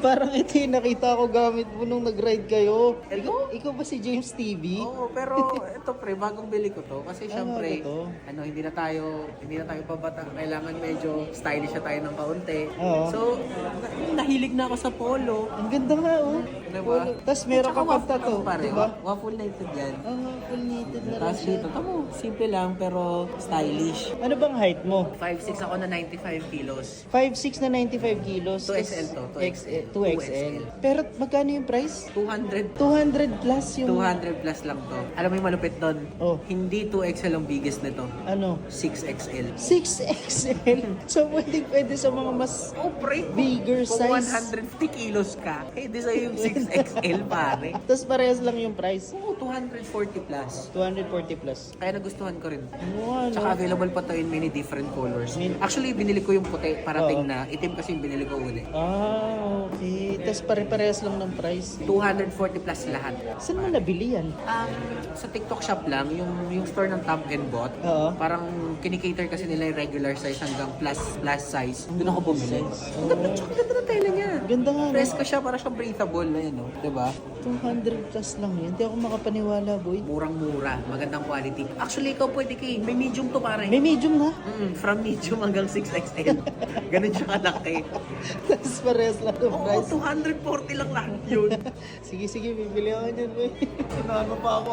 Parang ito yung nakita ko gamit mo nung nag-ride kayo. Ikaw ba si James TV? Oo, pero ito pre, bagong bili ko to. Kasi syempre, ba to? hindi na tayo pabata. Kailangan medyo stylish na tayo ng kaunti. Oo. So, nahilig na ako sa polo. Ang ganda nga, oh. Diba? Tapos meron ka pang tattoo, Pare, diba? waffle native yan. Full knitted na rin Tapos siya. dito, tamo, simple lang pero stylish. Ano bang height mo? 5'6 ako na 95 kilos. 5'6 na 95 kilos. 2XL to, 2XL. Pero magkano yung price? 200. 200 plus yung... 200 plus lang to. Alam mo yung malupit doon? Oh. Hindi 2XL ang biggest nito. Ano? 6XL. 6XL. So pwede sa mga mas Oh, pre. bigger Kung size. 150 kilos ka, di sa'yo yung 6XL, pare. Tapos parehas lang yung price. Oo, 240 plus. 240 plus. Kaya nagustuhan ko rin. Ano? Tsaka available pa to in many different colors. Actually, binili ko yung puti, parating na. Itim kasi yung binili ko uli. Okay. Tapos pare-parehas lang ng price. 240 plus lahat. Saan mo nabili yan? Sa TikTok shop lang, yung store ng Top and Bot, Oo. parang kinikater kasi nila yung regular size hanggang plus size. Doon ako bumili. Ang ganda, tsaka ganda ng tela niya. Ganda nga, no? Fresco siya, para siyang breathable na yan, no? Diba? 200 plus lang yan. Hindi ako makapaniwala, boy. Murang-mura, magandang quality. Actually, ikaw pwede may medium to pare. May medium na. From medium hanggang 6XL. Ganun siya kalaki. Tapos parehas lang ng Oo, price. 240 lang lahat yun. Sige, bibili ako dyan, boy. Sinano pa ako.